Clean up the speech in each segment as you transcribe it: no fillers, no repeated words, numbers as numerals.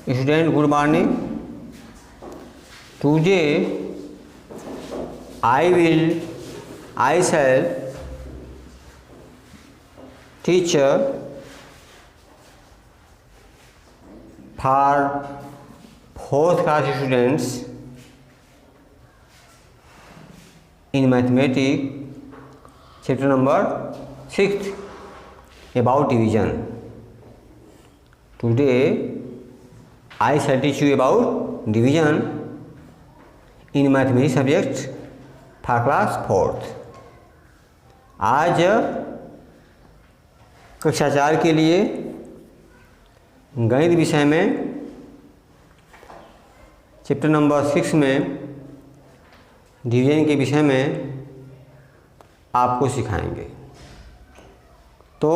Student, good morning. Today I shall teach for fourth class students in mathematics chapter number 6 about division. Today I shall teach you about division in mathematics subject for class 4th. आज कक्षा 4 के लिए गणित विषय में chapter number 6 में division के विषय में आपको सिखाएंगे। तो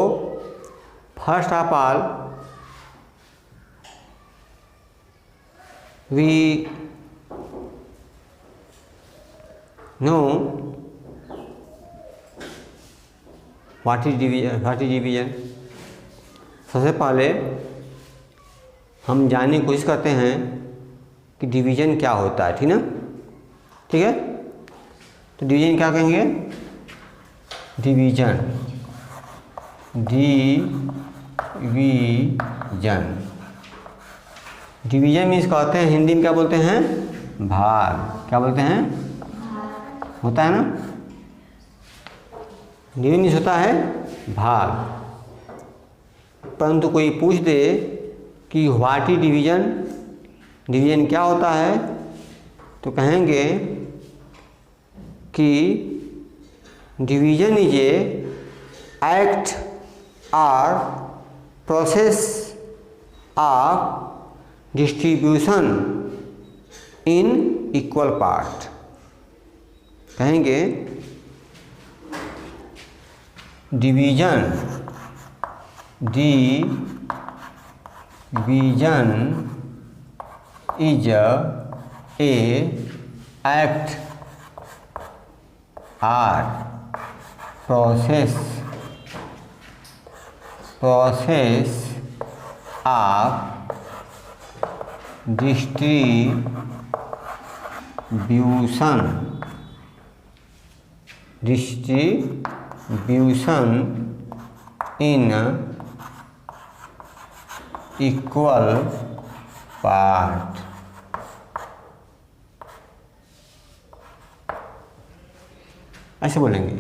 first of all we know what is division. सबसे पहले हम जानने की कोशिश करते हैं कि डिवीजन क्या होता है, ठीक ना? ठीक है, तो डिवीजन क्या कहेंगे? डिवीजन मीन्स कहते हैं, हिंदी में क्या बोलते हैं? भाग। क्या बोलते हैं? होता है ना, डिवीजन मीन्स होता है भाग। परंतु कोई पूछ दे कि व्हाट इज डिवीजन, डिवीजन क्या होता है, तो कहेंगे कि division is a act or process of distribution in equal part. कहेंगे division is a act or process of distribution in equal part. ऐसे बोलेंगे।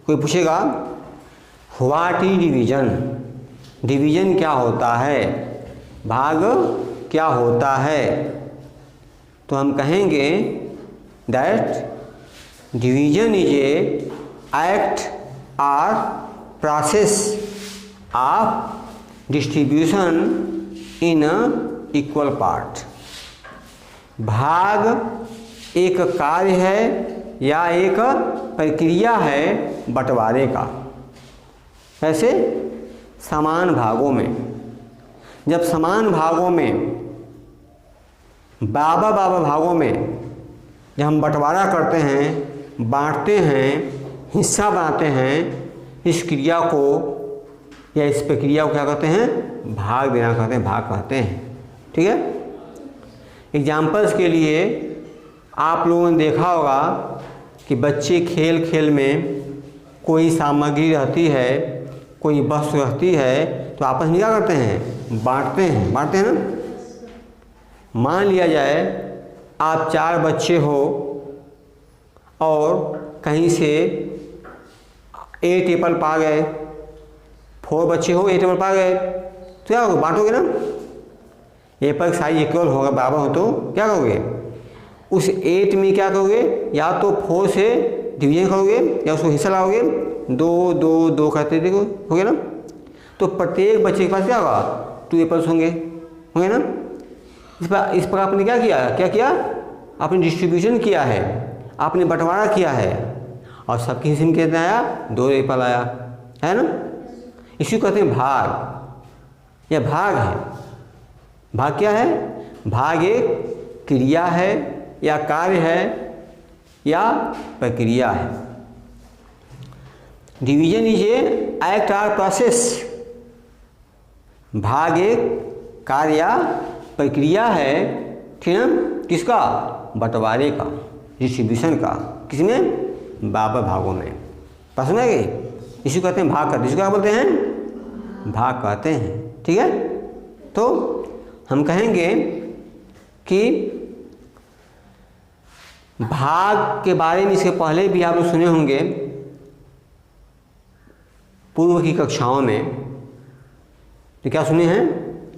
कोई पूछेगा व्हाट इज डिवीजन, डिवीजन क्या होता है, भाग क्या होता है, तो हम कहेंगे that division is a act or process of distribution in equal part. भाग एक कार्य है या एक प्रक्रिया है बंटवारे का। ऐसे समान भागों में, जब समान भागों में बराबर भागों में जब हम बंटवारा करते हैं, बांटते हैं, हिस्सा बनाते हैं, इस क्रिया को या इस प्रक्रिया को क्या कहते हैं? भाग देना कहते हैं, भाग कहते हैं। ठीक है, एग्जाम्पल्स के लिए आप लोगों ने देखा होगा कि बच्चे खेल खेल में कोई सामग्री रहती है, कोई वस्तु रहती है, तो आपस में क्या करते हैं? बांटते हैं ना। मान लिया जाए आप 4 बच्चे हो और कहीं से ए टेबल पा गए, 4 बच्चे हो, ए टेबल पा गए, तो क्या होगा? बांटोगे ना। ए पर साइज इक्वल होगा, बराबर हो, तो क्या करोगे? उस 8 में क्या करोगे? या तो 4 से डिवीजन करोगे या उसको हिस्सा लाओगे, 2 2 2 करते देखो, हो गया ना। तो प्रत्येक बच्चे के पास क्या होगा? 2 एप्पल्स होंगे ना। इस पर आपने क्या किया? आपने डिस्ट्रीब्यूशन किया है, आपने बंटवारा किया है, और सबके हिस्से में कितना आया? 2 एप्पल आया, है ना। इसी कहते हैं भाग। यह भाग है। भाग क्या है? भाग एक क्रिया है या कार्य है या प्रक्रिया है। Division is a act or process. भाग एक कार्य या प्रक्रिया है, ठीक है ना, किसका, बंटवारे का, डिस्ट्रीब्यूशन का, किसमें, बराबर भागों में। पसंद है कि इसी कहते हैं भाग करते, इसको क्या बोलते हैं, भाग कहते हैं, ठीक है। तो हम कहेंगे कि भाग के बारे में इसके पहले भी आप लोग सुने होंगे पूर्व की कक्षाओं में, तो क्या सुने हैं,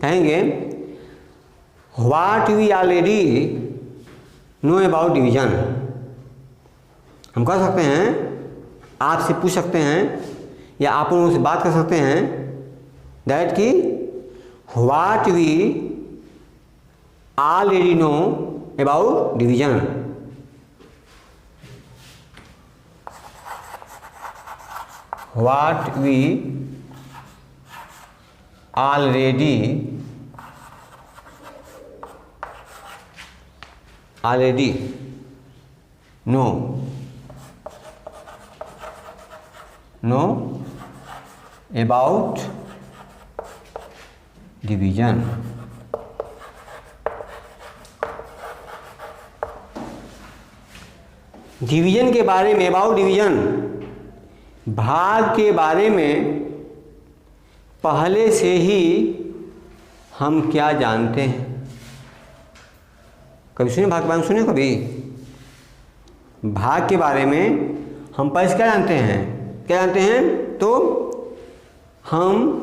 कहेंगे what we already know about division. हम कह सकते हैं, आपसे पूछ सकते हैं या आप लोगों से बात कर सकते हैं दैट कि what we already know about division. What we already know about division. Division के बारे में, अबाउट डिवीजन, भाग के बारे में पहले से ही हम क्या जानते हैं। कभी सुने भाग के बारे में, सुने कभी भाग के बारे में हम पहले से क्या जानते हैं, क्या जानते हैं, तो हम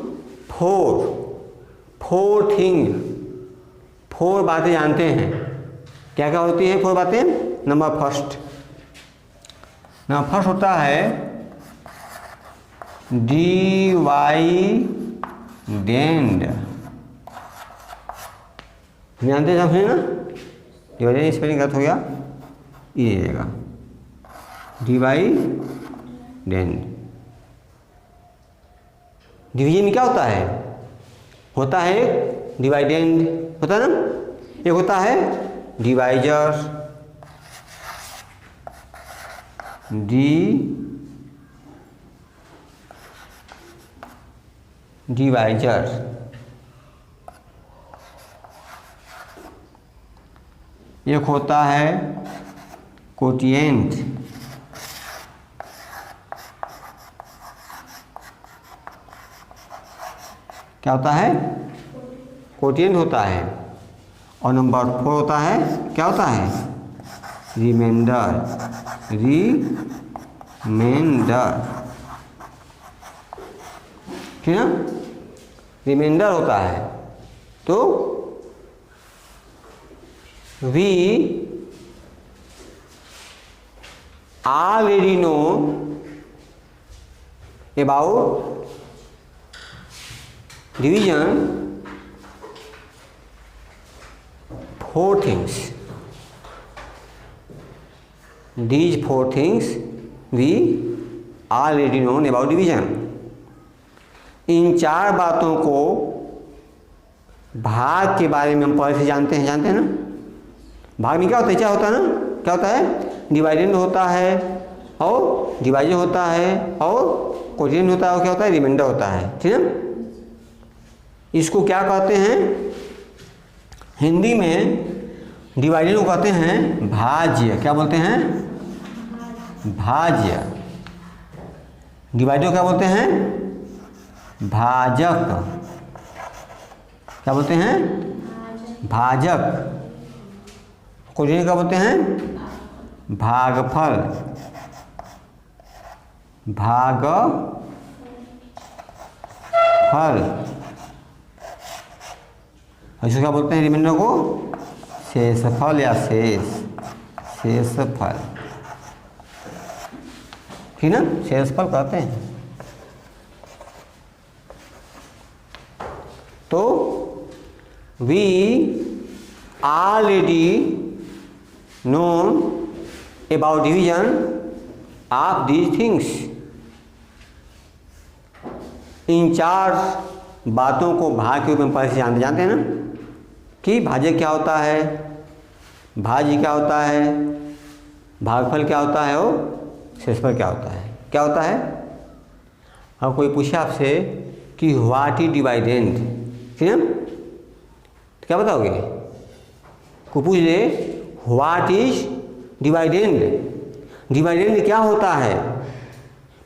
फोर थिंग, फोर बातें जानते हैं। क्या क्या होती हैं फोर बातें। नंबर फर्स्ट होता है डिवाइडेंड। जानते हैं, समझे ना, डिवाइडेंड स्पेलिंग गलत हो गया, ये रहेगा डिवाइडेंड। डिवीजन क्या होता है, होता है डिवाइडेंड, होता है ना, एक होता है डिवाइजर, डिवाइजर, एक होता है कोटिएंट, क्या होता है, कोटिएंट होता है। और नंबर 4 होता है, क्या होता है, रिमाइंडर, ठीक है ना, रिमाइंडर होता है। तो we already know about division 4 things. These 4 things we already know about division. इन 4 बातों को भाग के बारे में हम पहले से जानते हैं ना। भाग में क्या होता है, क्या होता है ना, क्या होता है, डिवाइडेंड होता है और डिवाइजर होता है और कोटिएंट होता है और क्या होता है, रिमाइंडर होता है, ठीक है। इसको क्या कहते हैं, हिंदी में डिवाइडेंड को कहते हैं भाज्य। क्या बोलते हैं, भाज्य। डिवाइडर को क्या बोलते हैं, भाजक। क्या बोलते हैं, भाजक। कोटिएंट क्या बोलते हैं, भागफल, भागफल। इसको क्या बोलते हैं, रिमाइंडर को शेषफल या शेषफल, ठीक ना, शेषफल कहते हैं। तो we already known about division of these things. इन 4 बातों को भाग के रूप में पहले से जानते हैं ना, कि भाज्य क्या होता है, भाज्य क्या होता है, भागफल क्या होता है और शेषफल क्या होता है। क्या होता है, अब कोई पूछे आपसे कि व्हाट इज डिवाइडेंड, ठीक है, क्या बताओगे? को पूछ दे व्हाट इज डिवाइडेंड, डिवाइडेंड क्या होता है,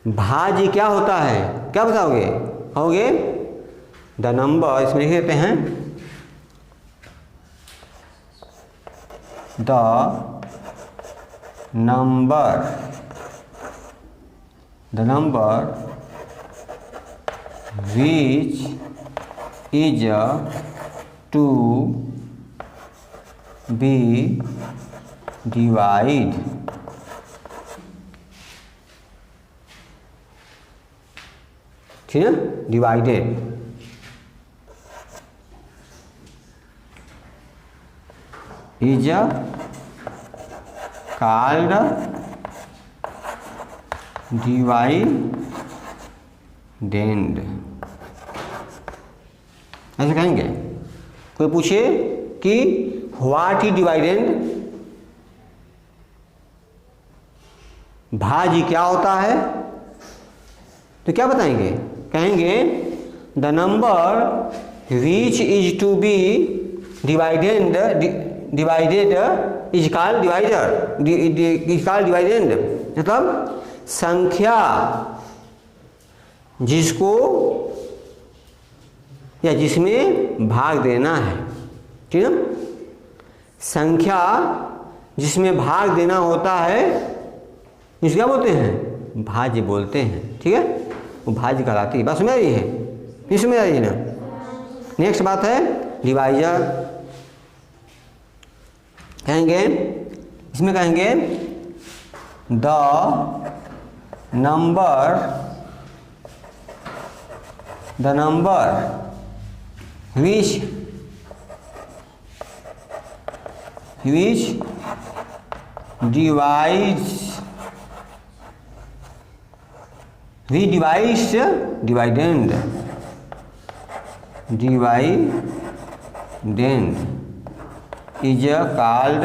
भाज्य क्या होता है, क्या बताओगे? कहोगे द नंबर, इसमें लिख देते हैं the number which is to be divided, ठीक है, डिवाइडेड, इज कॉल्ड डिवाइडेंड, ऐसे कहेंगे। कोई पूछे कि व्हाट इज डिवाइडेंड, भाज्य क्या होता है, तो क्या बताएंगे? कहेंगे the number which is to be divided is called divider, is called dividend, मतलब संख्या जिसको या जिसमें भाग देना है, ठीक है, संख्या जिसमें भाग देना होता है इसको क्या बोलते हैं? भाज्य बोलते हैं, ठीक है, वो भाज्य कहलाती है। बात समझ आ रही है? नहीं समझ आ रही है ना? नेक्स्ट बात है डिवाइजर, कहेंगे इसमें कहेंगे the number which divides dividend is called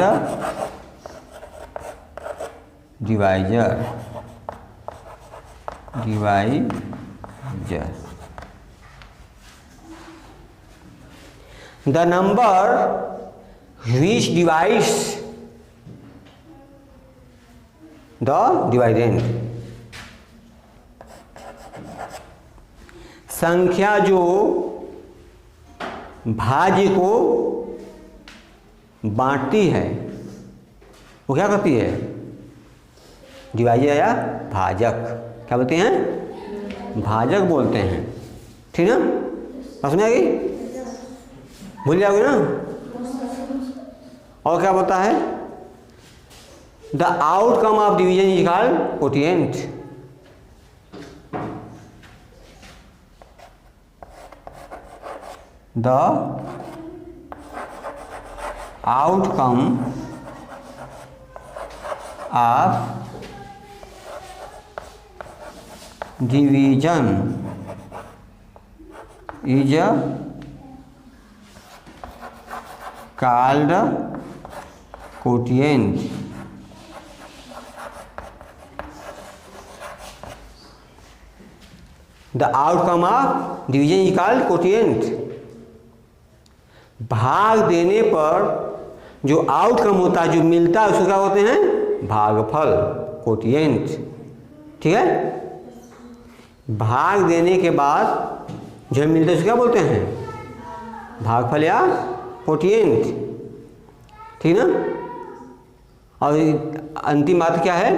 divisor. The number which divides the dividend, संख्या जो भाज्य को बांटती है वो क्या करती है? डिवाइजर या भाजक, क्या बोलते हैं? भाजक बोलते हैं, ठीक है ना? समझ आ गई? भूल जाओगे ना? और क्या बोलता है? The outcome of division is called quotient, the outcome of division is called quotient. The outcome of division is called quotient. भाग देने पर जो आउटकम होता है, जो मिलता है, उसको क्या बोलते हैं? भागफल, कोटिएंट, ठीक है। भाग देने के बाद जो मिलता है उसको क्या बोलते हैं? भागफल या कोटिएंट, ठीक ना। और अंतिम बात क्या है?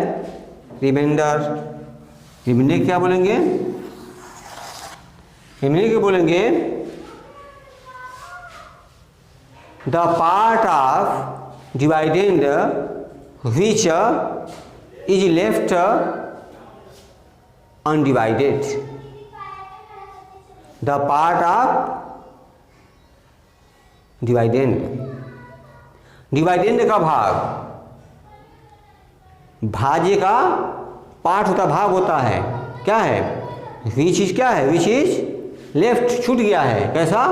रिमाइंडर। रिमाइंडर क्या बोलेंगे? रिमाइंडर क्या बोलेंगे? The part of dividend which is left undivided. The part of dividend. Dividend का भाग, भाज्य का पार्ट होता, भाग होता है, क्या है? विच इज क्या है? विच इज लेफ्ट, छूट गया है। कैसा?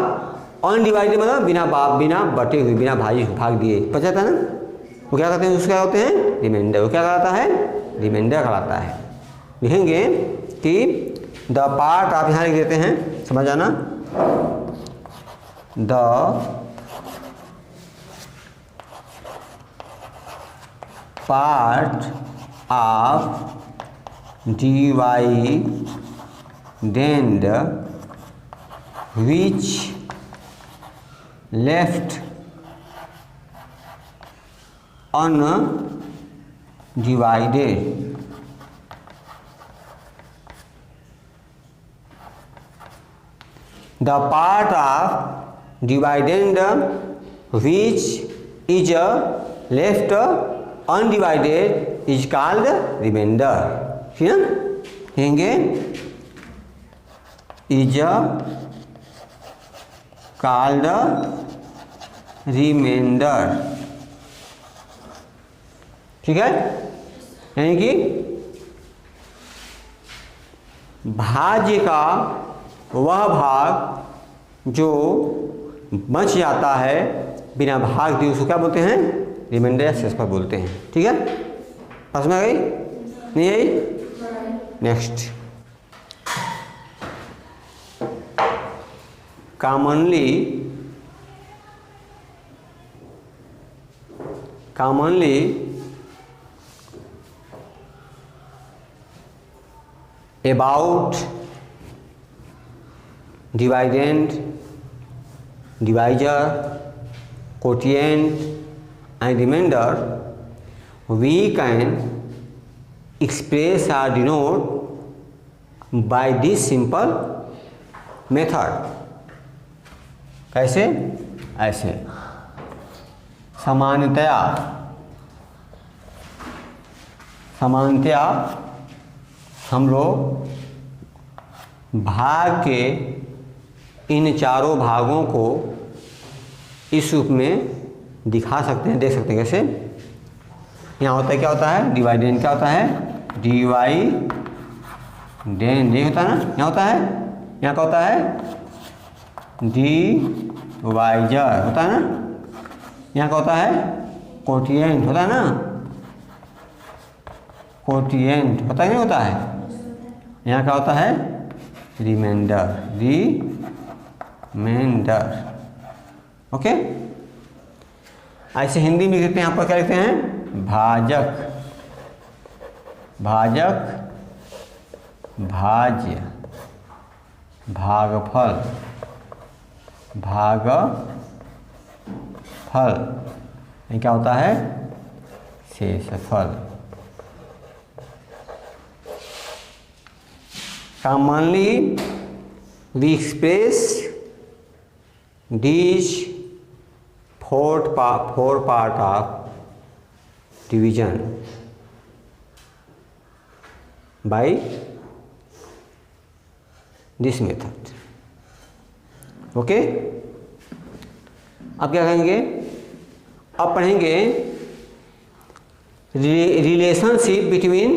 अनडिवाइडेड मतलब बिना बटे हुए, बिना भाजी भाग दिए, पता था ना। वो क्या कहते हैं? उसका क्या होते हैं? रिमाइंडर। वो क्या कहलाता है? रिमाइंडर कहलाता है। लिखेंगे कि द पार्ट, आप यहाँ लिख देते हैं, समझ आना, the part of dividend which left undivided the part of dividend which is left undivided is called remainder. ठीक है, कहेंगे is called remainder. ठीक है, यानी कि भाज्य का वह भाग जो बच जाता है बिना भाग दिए उसको क्या बोलते हैं? रिमाइंडर या शेषफल बोलते हैं। ठीक है, समझ में आ गई? नहीं आई? Next, commonly about dividend, divisor, quotient and remainder we can express or denote by this simple method. कैसे? ऐसे सामान्यतया हम लोग भाग के इन चारों भागों को इस रूप में दिखा सकते हैं, देख सकते हैं। कैसे? यहाँ होता है, क्या होता है? डिवाइडेंड। क्या होता है? डिवाइडेंड। ये होता है ना, यहाँ होता है, यहाँ क्या होता है? डिवाइजर होता है ना, यहाँ क्या होता है? कोटिएंट होता है ना, कोटिएंट होता है, नहीं होता है? यहाँ क्या होता है? रिमाइंडर। ओके, ऐसे हिंदी में लिखते हैं, यहाँ पर क्या लिखते हैं? भाजक, भाज्य, भागफल, ये क्या होता है? शेषफल। Commonly we express these four part of division by this method. Okay, अब क्या कहेंगे? अब पढ़ेंगे relationship between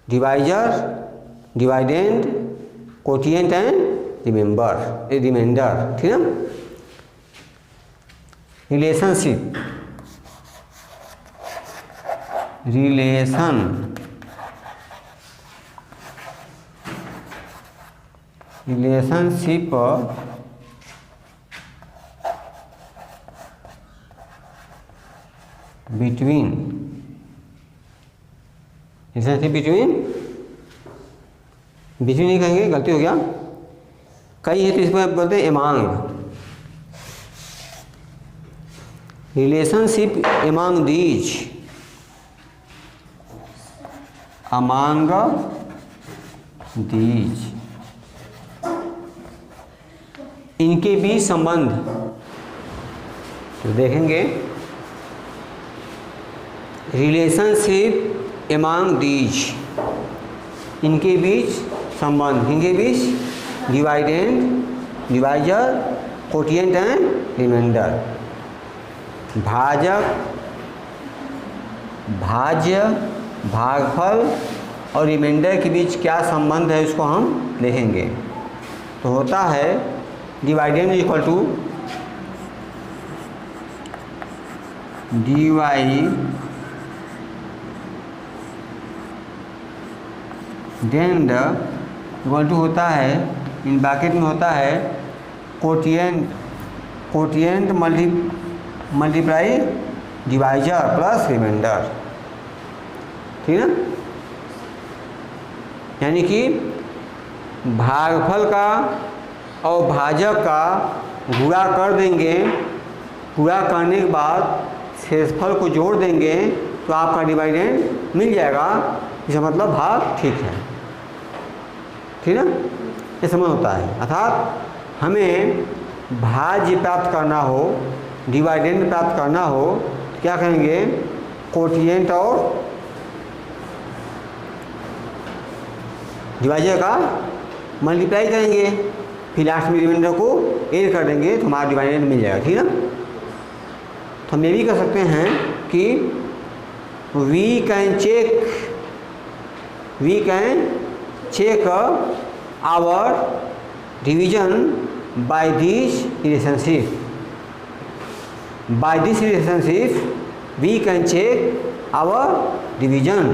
divisor, dividend, quotient and remainder. ठीक है, रिलेशनशिप, रिलेशनशिप बिटवीन नहीं कहेंगे, गलती हो गया। कई है तो इसमें बोलते हैं एमांग। रिलेशनशिप एमांग दीज, अमांग दीज, इनके बीच संबंध तो देखेंगे। रिलेशनशिप एमांग दीज, इनके बीच संबंध, इनके बीच dividend, divisor, quotient and reminder. भाजक, भाज्य, भागफल और रिमाइंडर के बीच क्या संबंध है उसको हम देखेंगे। तो होता है dividend equal to dividend equal to होता है, इन ब्रैकेट में होता है quotient multiply divisor plus remainder, ठीक है ना। यानी कि भागफल का और भाजक का गुणा कर देंगे, गुणा करने के बाद शेषफल को जोड़ देंगे तो आपका डिवाइडेंड मिल जाएगा। इसका मतलब भाग ठीक है, ठीक है ना। ये समझ होता है। अर्थात हमें भाज्य प्राप्त करना हो, डिवाइडेंड प्राप्त करना हो तो क्या कहेंगे, कोटिएंट और डिवाइजर का मल्टीप्लाई करेंगे, फिर लास्ट में रिमाइंडर को ऐड कर देंगे तो हमारा डिवाइडेंड मिल जाएगा, ठीक है ना। तो हम ये भी कर सकते हैं कि we can check our division by this relationship, we can check our division.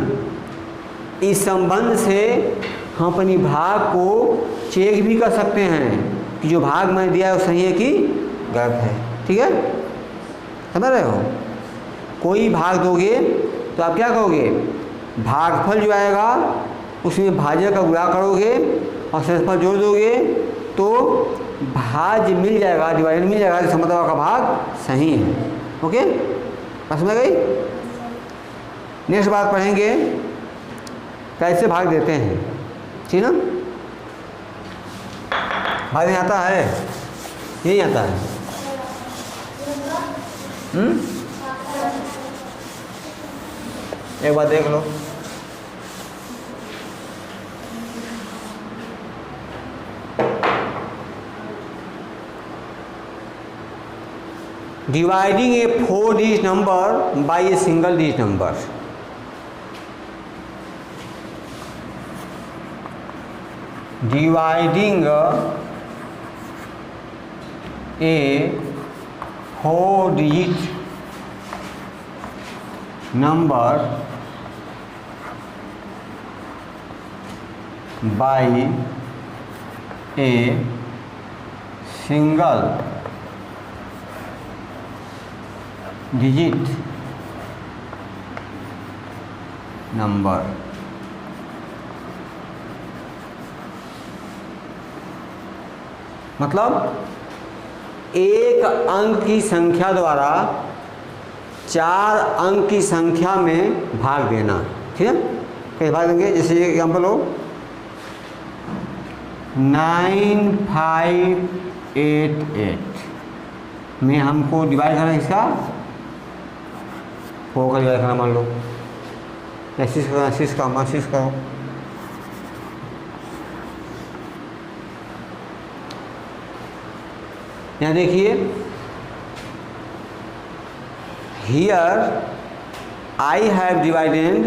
इस संबंध से हम अपनी भाग को चेक भी कर सकते हैं कि जो भाग मैंने दिया है वो सही है कि गलत है, ठीक है, समझ रहे हो। कोई भाग दोगे तो आप क्या करोगे, भागफल जो आएगा उसमें भाज्य का गुणा करोगे और शेषफल जोड़ दोगे तो भाज्य मिल जाएगा, डिवाइडेंड मिल जाएगा, इसका मतलब आपका भाग सही है। ओके, बस समझ गई। नेक्स्ट बात पढ़ेंगे कैसे भाग देते हैं, ठीक ना। भाग नहीं आता है, यही आता है। एक बार देख लो, dividing a 4 digit number by a single digit number. Dividing a 4 digit number by a single digit number. मतलब एक अंक की संख्या द्वारा 4 अंक की संख्या में भाग देना, ठीक है। कैसे भाग देंगे, जैसे एग्जाम्पल हो 9588 में हमको डिवाइड करना है, इसका 4 का डिवाइड करना, मान लो 80 का यहाँ देखिए, here I have divided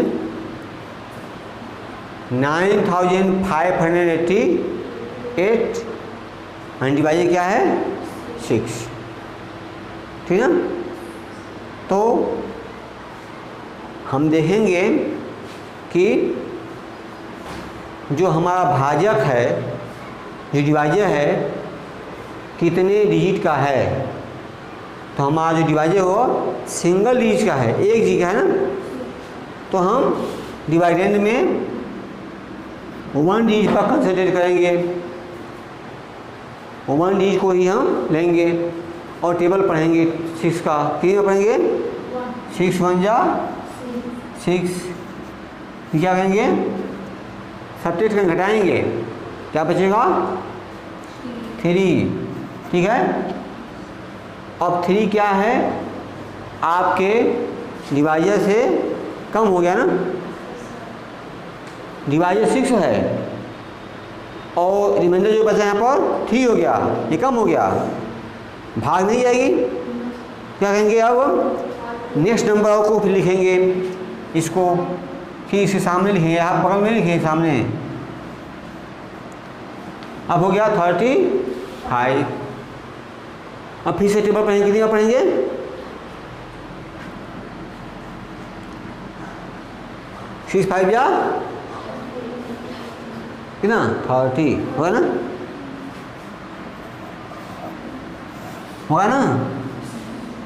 9588 and divide क्या है 6, ठीक है। तो हम देखेंगे कि जो हमारा भाजक है, जो डिवाइजर है, कितने डिजिट का है। तो हमारा जो डिवाइजर हो सिंगल डिजिट का है, एक डिजिट का है ना। तो हम डिवाइडेंड में 1 डिजिट पर कंसंट्रेट करेंगे, 1 डिजिट को ही हम लेंगे और टेबल पढ़ेंगे 6 का। कितने पढ़ेंगे 6 1 जा 6, क्या करेंगे सब्ट्रैक्ट करके घटाएंगे, क्या बचेगा 3, ठीक है। अब 3 क्या है, आपके डिवाइजर से कम हो गया ना, डिवाइजर 6 है और रिमाइंडर जो बचा यहाँ पर 3 हो गया, ये कम हो गया, भाग नहीं जाएगी। क्या कहेंगे, अब नेक्स्ट नंबर को फिर लिखेंगे इसको, फिर इसके सामने लिखेंगे, आप बगल में लिखेंगे सामने। अब हो गया 35। अब फिर से टेबल पढ़ेंगे, कितनी बार पढ़ेंगे 6 5 या कितना 30 होगा ना, होगा ना।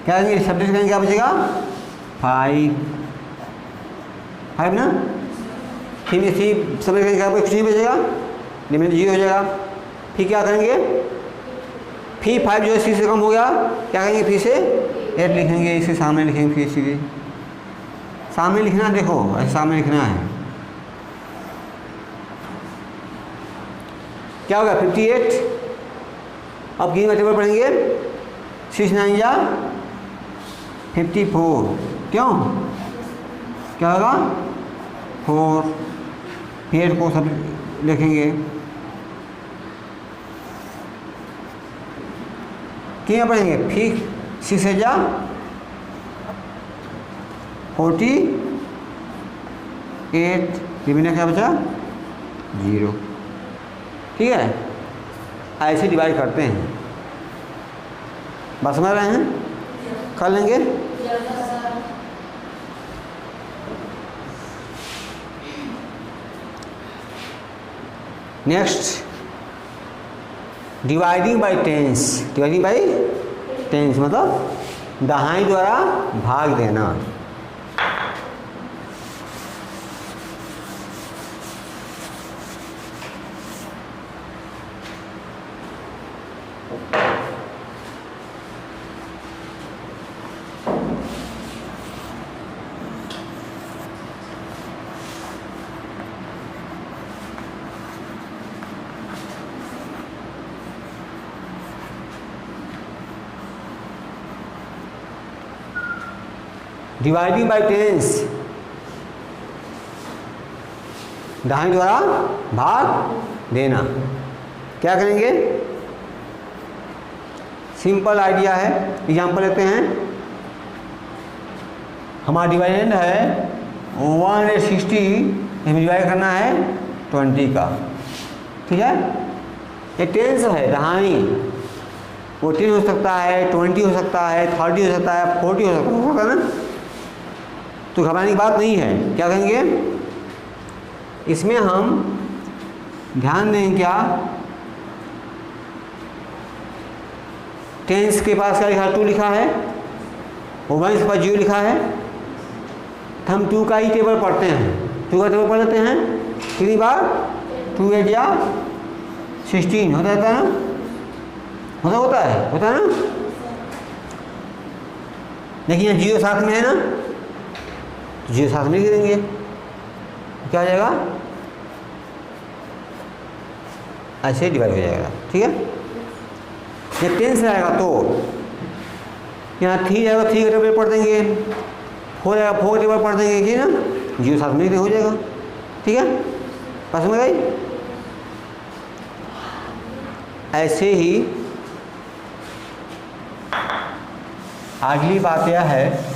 क्या करेंगे सब्ट्रैक्ट करेंगे, क्या बचेगा 5 ना, 3 में 3 समय करेंगे क्या कुछ नहीं बचेगा, लिमिट 0 हो जाएगा। फिर क्या करेंगे, फिर 5 जो है 6 से कम हो गया, क्या करेंगे फिर से 8 लिखेंगे, इसके सामने लिखेंगे, फिर सीधे सामने लिखना, देखो ऐसे सामने लिखना है। क्या होगा 58। अब गिन का टेबल पढ़ेंगे, 6 9 जा 54, क्यों क्या होगा 4, फिर को सब लिखेंगे, क्या पढ़ेंगे, फिर 6 से जा 48, रिमाइंडर क्या बचा 0। ठीक है, ऐसे डिवाइड करते हैं, बस समझ रहे हैं, कर लेंगे। Next, dividing by tens. Dividing by tens मतलब दहाई द्वारा भाग देना। डिवाइडिंग बाई टेंस, दहाई द्वारा भाग देना। क्या करेंगे, सिंपल आइडिया है, एग्जाम्पल लेते हैं। हमारा डिवाइडेंड है 160, हमें डिवाइड करना है 20 का, ठीक है। ये टेंस है, दहाई, वो 10 हो सकता है, 20 हो सकता है, 30 हो सकता है, 40 हो सकता है ना, तो घबराने की बात नहीं है। क्या करेंगे, इसमें हम ध्यान दें, क्या टेंस के पास क्या लिखा, 2 लिखा है, और 1 के पास 0 लिखा है, तो हम 2 का ही टेबल पढ़ते हैं, 2 का टेबल पढ़ लेते हैं। कितनी बार, 2 8 या 16 होता है ना, होता है ना, लेकिन यहाँ 0 साथ में है ना, तो 0 साथ में लिख देंगे, क्या हो जाएगा, ऐसे डिवाइड हो जाएगा। ठीक है, जब 10 से आएगा तो यहाँ 3 आएगा, 3 का टेबल पढ़ देंगे, 4 आएगा, 4 का टेबल पढ़ देंगे, ठीक है ना, 0 साथ में हो जाएगा। ठीक है, पास में गई। ऐसे ही अगली बात यह है,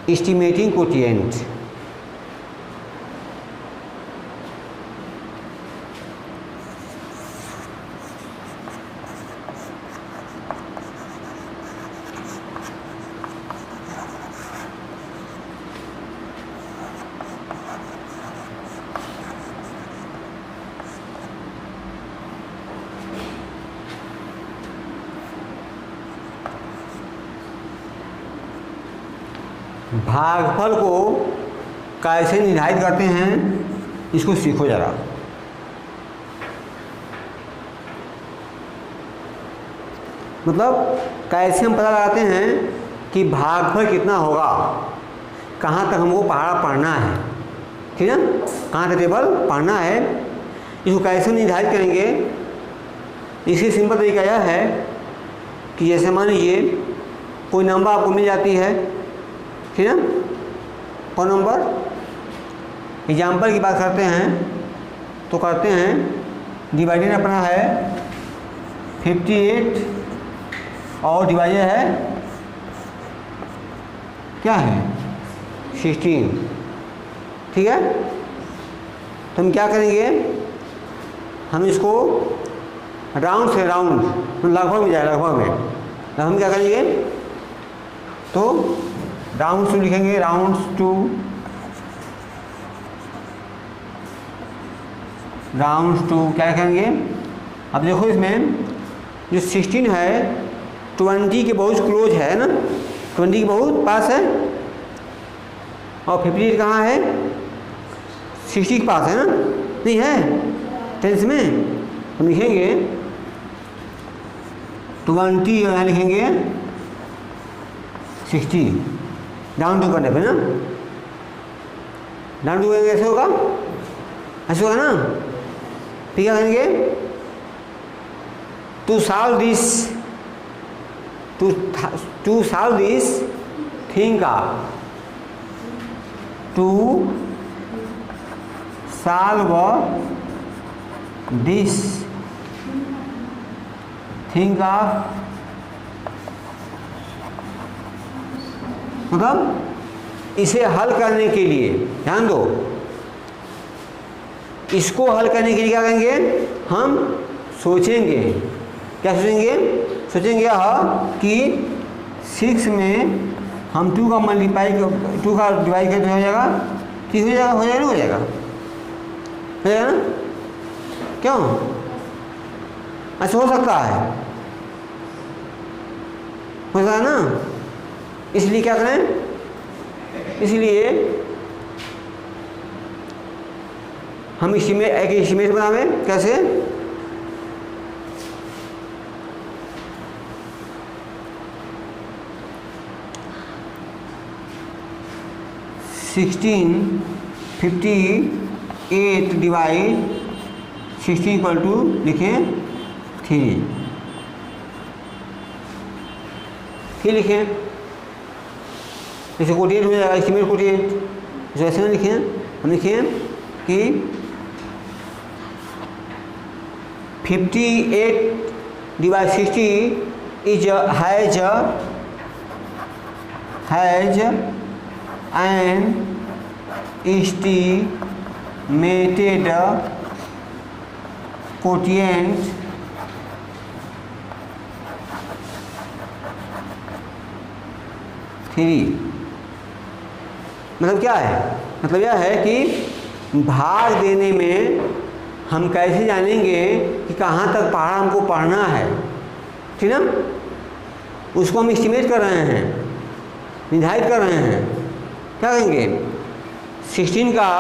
एस्टिमेटिंग कोटिएंट। भागफल को कैसे निर्धारित करते हैं, इसको सीखो जरा। मतलब कैसे हम पता लगाते हैं कि भागफल कितना होगा, कहाँ तक हमको पहाड़ा पढ़ना है, ठीक है, कहाँ तक टेबल पढ़ना है, इसको कैसे निर्धारित करेंगे। इसकी सिंपल तरीका यह है कि जैसे मान लीजिए कोई नंबर आपको मिल जाती है, ठीक है, कौन नंबर, एग्जाम्पल की बात करते हैं तो करते हैं, डिवाइडेड अपना है 58 और डिवाइडेड है क्या है 16, ठीक है। तो हम क्या करेंगे, हम इसको राउंड से राउंड, तो लगभग में जाए, लगभग में, तो हम क्या करेंगे, तो राउंड्स टू लिखेंगे, राउंड्स टू क्या करेंगे। अब देखो इसमें जो 16 है 20 के बहुत क्लोज है ना, 20 के बहुत पास है, और 58 कहाँ है, 60 के पास है ना, नहीं है टेंस में। हम लिखेंगे 20 यहाँ लिखेंगे 60 डाउन टू करने पे ना, डाउन टू करेंगे ऐसे होगा, ऐसे होगा ना। फिर क्या करेंगे, टू सॉल्व दिस थिंग का, टू सॉल्व दिस थिंग का मतलब इसे हल करने के लिए, ध्यान दो, इसको हल करने के लिए क्या करेंगे, हम सोचेंगे। क्या सोचेंगे, सोचेंगे कि 6 में हम 2 का मल्टीप्लाई 2 का डिवाइड करते हो जाएगा, ठीक हो जाएगा, हो जाएगा ना, हो जाएगा, हो जाएगा ना, क्यों ऐसा हो सकता है, हो सकता है ना। इसलिए क्या करें, इसलिए हम इसमें एक इमेज बनावे, कैसे, सिक्सटीन 58 डिवाइड 16 इक्वल टू लिखें 3 लिखें, जैसे कोटिएट हो जाएगा, इसमें कोटिएट जैसे में लिखें, हम लिखें कि 58 divide 60 is has an estimated quotient three. मतलब क्या है, मतलब यह है कि भाग देने में हम कैसे जानेंगे कि कहाँ तक पहाड़ा हमको पढ़ना है, ठीक ना, उसको हम एस्टिमेट कर रहे हैं, निर्धारित कर रहे हैं। क्या करेंगे, 16 का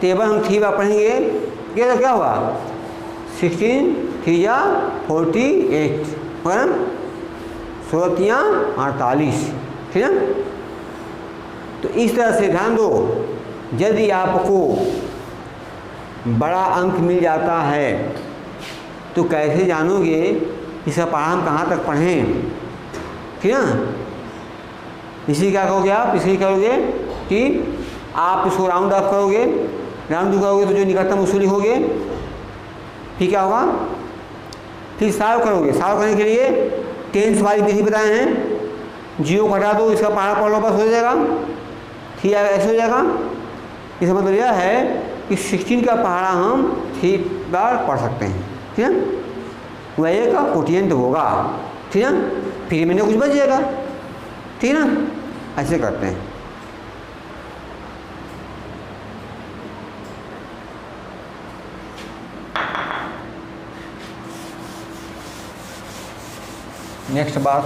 टेबल हम 3 बार पढ़ेंगे, ये तो क्या हुआ, 16 3 या 48 होगा ना, 16 48, ठीक है। तो इस तरह से ध्यान दो, यदि आपको बड़ा अंक मिल जाता है तो कैसे जानोगे इसका पढ़ा हम कहाँ तक पढ़ें, ठीक है। इसी क्या करोगे आप, इसलिए करोगे कि आप इसको राउंड ऑफ करोगे, राउंड करोगे तो जो निकटतम उसको लिखोगे, फिर क्या होगा, फिर सॉल्व करोगे। सॉल्व करने के लिए टेंस वाली विधि बताए हैं, 0 घटा दो, इसका पहाड़ा पढ़ लो, बस हो जाएगा, ठीक है, ऐसे हो जाएगा। इसका मतलब यह है कि 16 का पहाड़ा हम 3 बार पढ़ सकते हैं, ठीक है, वह एक कोटिएंट होगा, ठीक है, फिर मैंने कुछ बच जाएगा, ठीक है ना, ऐसे करते हैं। नेक्स्ट बात,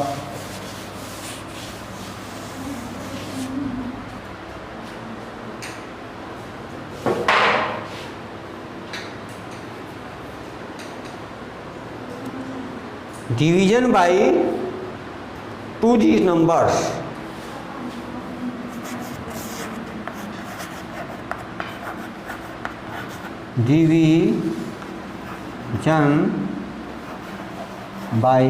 division bye 2 digit numbers। Division bye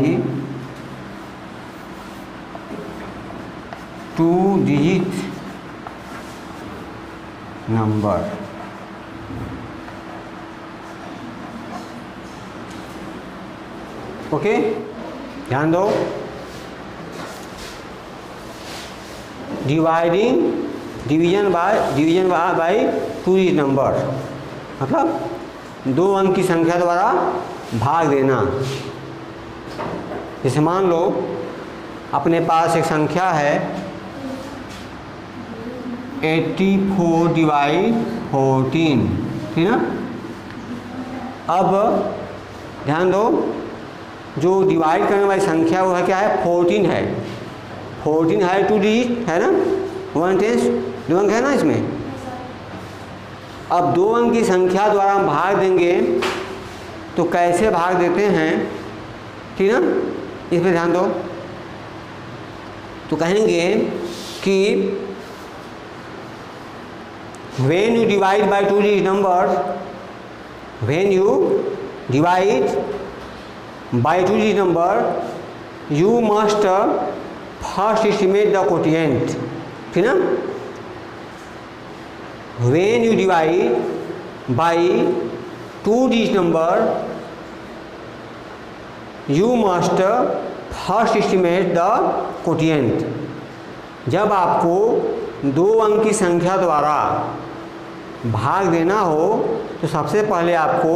2 digit number. Okay, ध्यान दो, डिवीजन बाय 2 digit नंबर मतलब 2 अंक की संख्या द्वारा भाग देना। जैसे मान लो अपने पास एक संख्या है 84 डिवाइड 14, ठीक है। अब ध्यान दो, जो डिवाइड करने वाली संख्या वो है क्या है, 14 है। 14 है 2 डिजिट है ना, 1/10 2 अंक है ना इसमें। अब 2 अंक की संख्या द्वारा हम भाग देंगे तो कैसे भाग देते हैं, ठीक ना, इस पर ध्यान दो। तो कहेंगे कि when you divide by 2 digit numbers, when you divide by 2 digit number, you must first estimate the quotient, ठीक ना। when you divide by 2 digit number, you must first estimate the quotient। जब आपको 2 अंक की संख्या द्वारा भाग देना हो तो सबसे पहले आपको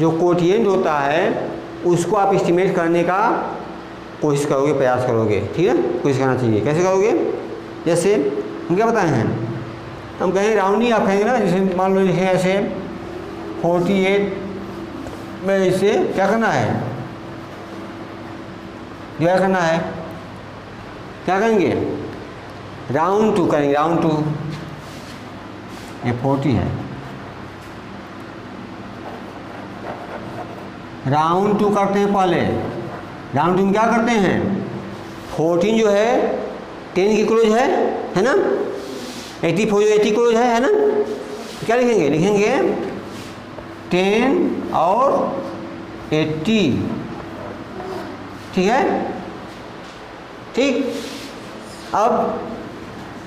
जो कोटिएंट होता है उसको आप एस्टिमेट करने का कोशिश करोगे, प्रयास करोगे, ठीक है, कोशिश करना चाहिए। कैसे करोगे, जैसे हम क्या बताए हैं, हम कहें राउंडिंग आप कहेंगे ना, जैसे मान लो लिखें ऐसे 48 में इसे क्या करना है, डिवाइड करना है, क्या करेंगे, राउंड 2 करेंगे, राउंड 2, ये 40 है, राउंड 2 करते हैं पहले। राउंड 2 में क्या करते हैं, 14 जो है 10 की क्लोज है ना, 84 जो 80 क्लोज है ना, तो क्या लिखेंगे, लिखेंगे 10 और 80, ठीक है, ठीक। अब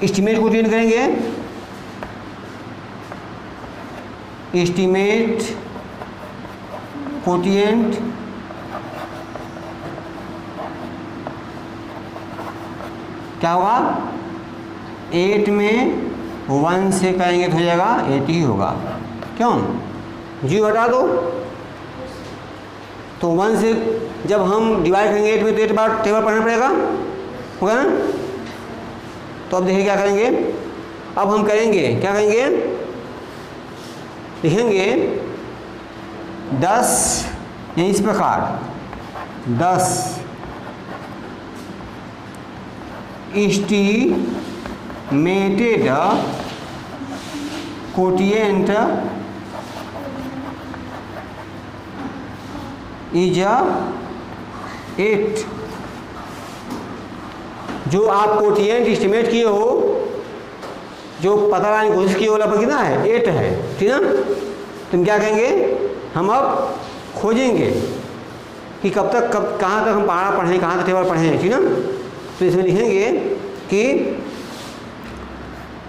एस्टिमेट कोटिएंट करेंगे, एस्टिमेट कोटिएंट क्या होगा, 8 में 1 से करेंगे तो हो जाएगा 80 ही होगा, क्यों, जी हटा दो, तो 1 से जब हम डिवाइड करेंगे 8 में तो 8 बार टेबल पढ़ना पड़ेगा, होगा ना। तो अब देखिए क्या करेंगे, अब हम करेंगे क्या करेंगे, लिखेंगे 10 इस प्रकार 10 एस्टिमेटेड कोटिएंट इज 8। जो आप कोटिएंट एस्टिमेट किए हो, जो पता लगाने की कोशिश की हो, लगभग कितना है, 8 है, ठीक ना। तुम क्या कहेंगे, हम अब खोजेंगे कि कब तक कहाँ तक हम पहाड़ा पढ़ें, कहाँ तक टेबल पढ़ें, ठीक ना। तो इसमें लिखेंगे कि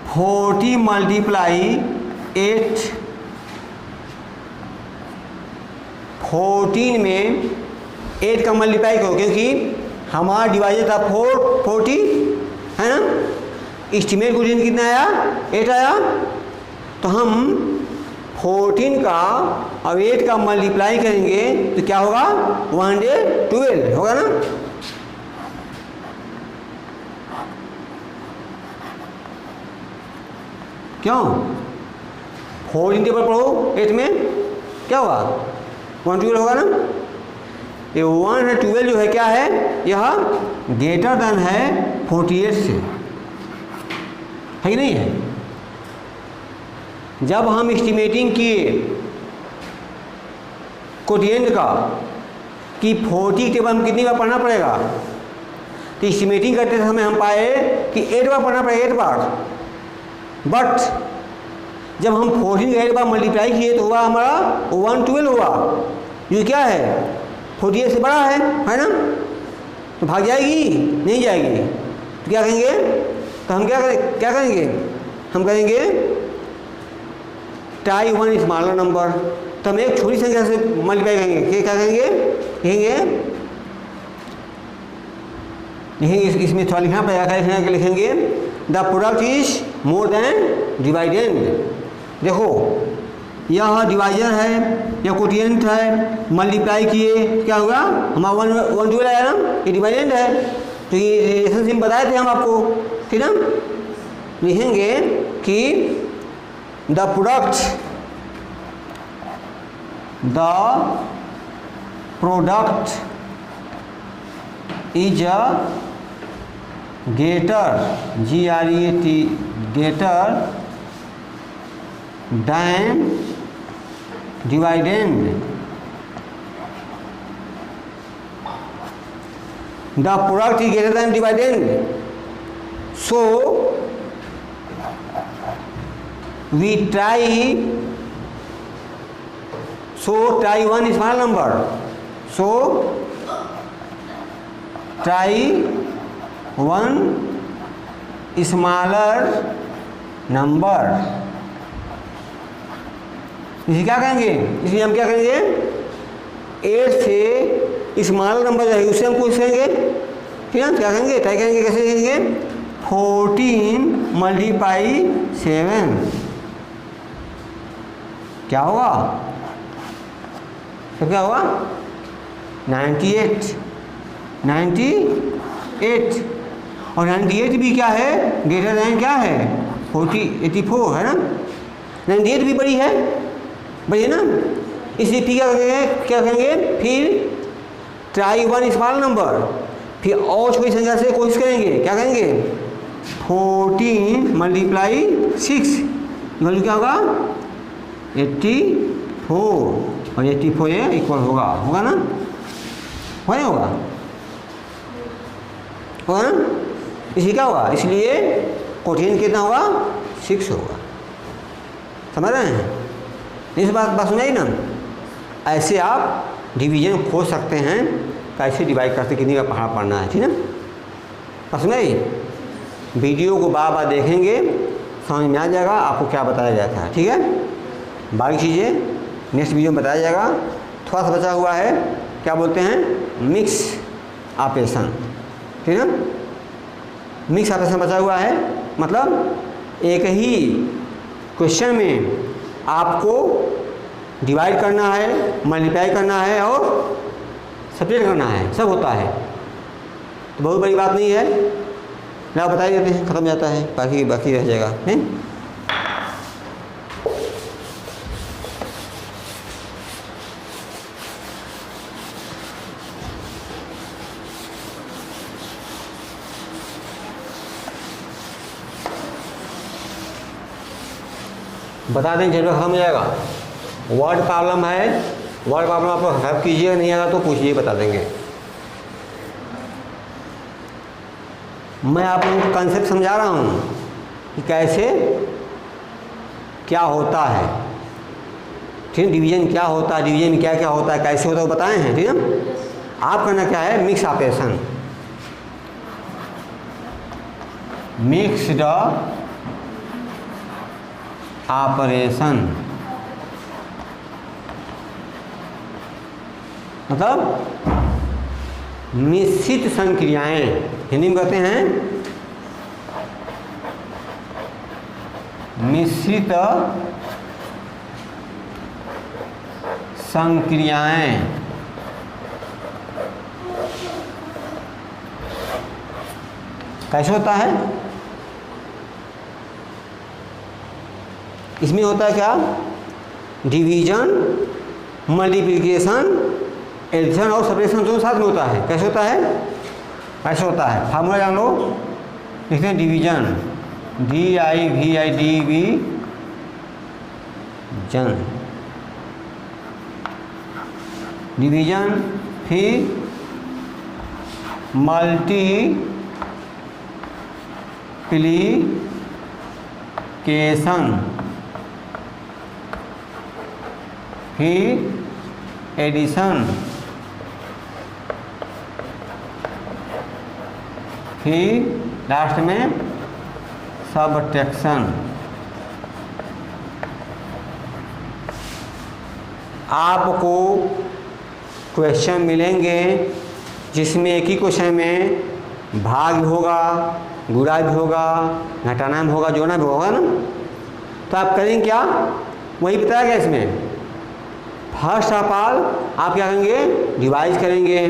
40 मल्टीप्लाई 8, 14 में 8 का मल्टीप्लाई करो, क्योंकि हमारा डिवाइजर था 40 है ना, एस्टिमेट कोटिएंट कितना आया, 8 आया, तो हम 14 का अब 8 का मल्टीप्लाई करेंगे तो क्या होगा, 112 होगा ना। क्यों, 14 टेबल पढ़ो 8 में क्या होगा, 112 होगा ना। ये 112 जो है क्या है, यह ग्रेटर देन है 48 से, है कि नहीं है। जब हम एस्टिमेटिंग किए कोटिएंट का कि 40 टेबल हम कितनी बार पढ़ना पड़ेगा, तो एस्टिमेटिंग करते समय हम पाए कि 8 बार पढ़ना पड़ेगा, 8 बार। बट जब हम 14 का 8 बार मल्टीप्लाई किए तो हुआ हमारा 112 हुआ, जो क्या है 48 से बड़ा है ना। तो भाग जाएगी, नहीं जाएगी, तो क्या कहेंगे, तो हम क्या करेंगे, हम कहेंगे टाई 1 स्मॉलर नंबर, तो हम एक छोटी संख्या से मल्टीप्लाई करेंगे, क्या कहेंगे, लिखेंगे इसमें थोड़ा लिखना पड़ेगा, लिखेंगे the product is more than dividend. देखो यह डिवाइजर है, यह कोटिएंट है, मल्टीप्लाई किए क्या होगा, हमारा 112 आया ना, ये डिवाइडेंड है। तो ये रिलेशनशिप बताए थे हम आपको, ठीक ना। लिखेंगे कि the product is a greater, G-R-E-A-T, greater than dividend. The product is greater than dividend. So we try one small number. So try one smaller number. इसे क्या कहेंगे, इसलिए हम क्या करेंगे, 8 से स्मॉलर नंबर रहेगी उससे हम पूछ करेंगे, ठीक है, क्या कहेंगे, ट्राई करेंगे, कैसे कहेंगे, 14 मल्टीप्लाई 7 क्या होगा, तो क्या होगा 98 और 98 भी क्या है, ग्रेटर देन क्या है 84 है ना, 98 भी बड़ी है ना, इसलिए फिर क्या करेंगे, फिर ट्राई वन स्मॉल नंबर, फिर और छोटी संख्या से कोशिश करेंगे, क्या करेंगे 14 मल्टीप्लाई 6 वैल्यू क्या होगा 84 और 84 ये इक्वल होगा ना, होगा ना, इसलिए क्या होगा, इसलिए कोटियन कितना होगा 6 होगा। समझ रहे हैं, इस बात सुनाई ना। ऐसे आप डिवीजन खोज सकते हैं, कैसे डिवाइड करते कितनी का पहाड़ पढ़ना है, ठीक है ना। सुनाई, वीडियो को बार बार देखेंगे समझ में आ जाएगा आपको क्या बताया जाता है, ठीक है। बाकी चीज़ें नेक्स्ट वीडियो में बताया जाएगा। थोड़ा सा बचा हुआ है, क्या बोलते हैं, मिक्स ऑपरेशन, ठीक है। मिक्स ऑपरेशन बचा हुआ है, मतलब एक ही क्वेश्चन में आपको डिवाइड करना है, मल्टीप्लाई करना है और सब्ट्रैक्ट करना है, सब होता है, तो बहुत बड़ी बात नहीं है ना, बता ही देते हैं, ख़त्म जाता है, बाकी रह जाएगा, नहीं। बता दें, जब खत्म हो जाएगा। वर्ड प्रॉब्लम है, वर्ड प्रॉब्लम आप लोग हेल्प कीजिएगा, नहीं आएगा तो पूछिए, बता देंगे। मैं आप लोगों को कंसेप्ट समझा रहा हूँ कि कैसे क्या होता है, ठीक है, डिवीजन क्या होता है, डिवीजन में क्या क्या होता है, कैसे होता है वो बताए हैं, ठीक है। आप करना क्या है, मिक्स ऑपरेशन, मिक्स्ड ऑपरेशन, मतलब मिश्रित संक्रियाएं, हिंदी में कहते हैं मिश्रित संक्रियाएं। कैसे होता है, इसमें होता है क्या, डिवीजन, मल्टीप्लिकेशन, एडिशन और सब्ट्रैक्शन दोनों साथ में होता है। कैसे होता है, ऐसे होता है, फार्मूला जान लो, लिखते हैं डिवीजन, DIVID जन, डिवीजन, फिर मल्टीप्लिकेशन, फिर एडिशन, फिर लास्ट में सब्ट्रैक्शन। आपको क्वेश्चन मिलेंगे जिसमें एक ही क्वेश्चन में भाग भी होगा, गुणा भी होगा, घटाना भी होगा, जोड़ना भी होगा ना, तो आप करेंगे क्या, वही बताया गया इसमें। फर्स्ट ऑफ ऑल आप क्या करेंगे, डिवाइड करेंगे,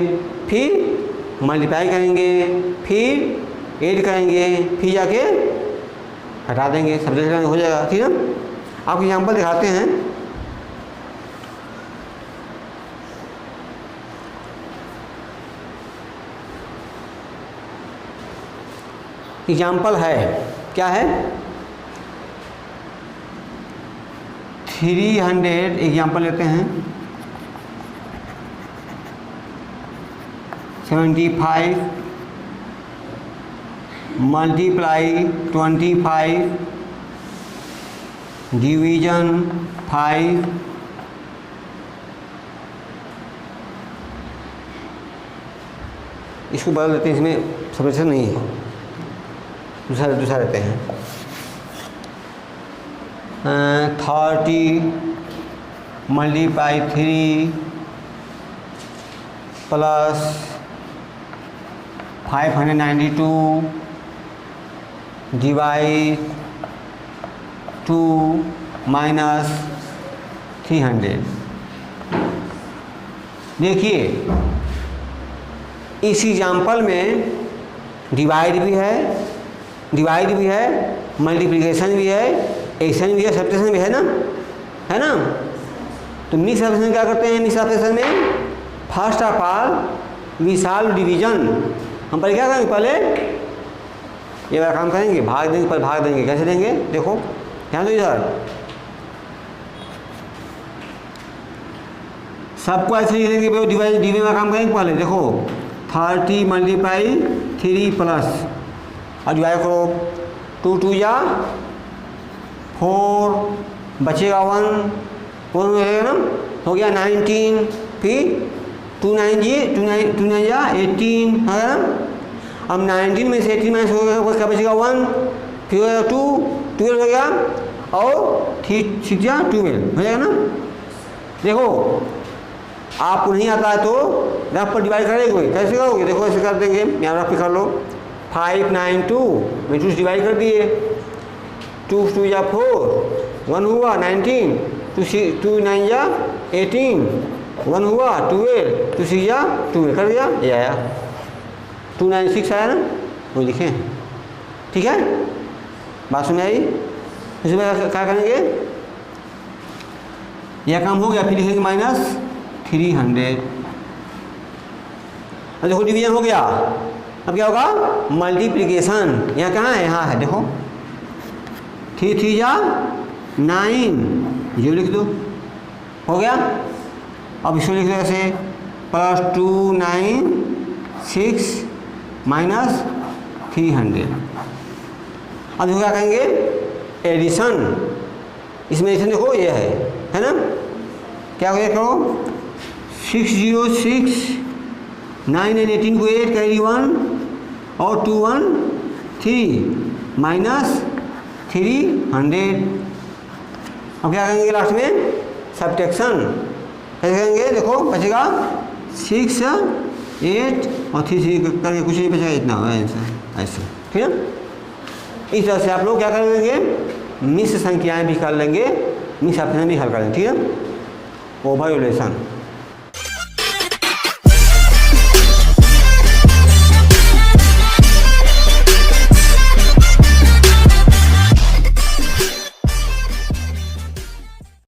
फिर मल्टीप्लाई करेंगे, फिर ऐड करेंगे, फिर जाके हटा देंगे, सब्ट्रैक्शन हो जाएगा, ठीक है। आपको एग्जाम्पल दिखाते हैं। एग्जाम्पल है, क्या है 300 एग्जाम्पल लेते हैं 75 मल्टीप्लाई 25 डिवीजन 5 इसको बदल देते हैं, इसमें सब्ट्रैक्शन नहीं है, दूसरा लेते हैं 30 मल्टीप्लाई 3 प्लस 592 डिवाइड 2 माइनस 300। देखिए इस एग्जाम्पल में डिवाइड भी है, मल्टीप्लिकेशन भी है, एडिशन भी है, सब्ट्रैक्शन भी है ना, है ना। तो मिक्स ऑपरेशन क्या करते हैं, मिक्स ऑपरेशन में first of all we solve division. हम पहले क्या करेंगे, पहले ये वाला काम करेंगे, भाग देंगे, पर भाग देंगे, कैसे देंगे देखो ध्यान दो इधर, सबको ऐसे लिख देंगे, डिवीजन का काम करेंगे। पहले देखो 30 मल्टीप्लाई 3 प्लस और डिवाइड करो 2 2 या 4 बचेगा 1 4 रहेगा ना, हो गया 19, फिर 2 9 या 18 है ना। अब 19 में से 18 माइनस हो गया, क्या बचेगा 1, फिर हो गया 2 12 हो गया, और 3 6 या 12 हो जाएगा ना। देखो आपको नहीं आता है तो रफ पर डिवाइड करेंगे, कैसे करोगे, देखो ऐसे कर देंगे, यहाँ रफ पे कर लो 592 में 2 डिवाइड कर दिए, 2 2 या 4 1 हुआ 19, 2 9 या 18 1 हुआ 12, 2 6 या 12 कर दिया, ये आया 296 आया ना, वो लिखे, ठीक है। बात सुन आई, इसमें क्या करेंगे, यह काम हो गया, फिर लिखेंगे माइनस 300। अब देखो डिवीजन हो गया, अब क्या होगा मल्टीप्लिकेशन, यहाँ कहाँ है, यहाँ है, देखो 3 3 या 9 ये लिख दो, हो गया। अब इसको लिख दो ऐसे प्लस 2 9 6 माइनस 300। अब देखो क्या कहेंगे एडिशन, इसमें एडिशन देखो ये है ना, क्या हो गया, करो 606 9 और 18 को 8 कैरी 1 और 2 1 3 माइनस 300। अब क्या करेंगे लास्ट में सब्ट्रैक्शन, कैसे करेंगे, देखो बचेगा 6 8 और 3 3 करके कुछ नहीं बचेगा, इतना होगा आंसर, ऐसे ठीक है। इस तरह से आप लोग क्या कर लेंगे, मिश्र संख्याएं भी कर लेंगे, मिश्र ऑपरेशन भी हल कर लेंगे, ठीक है। ओवरलैप्स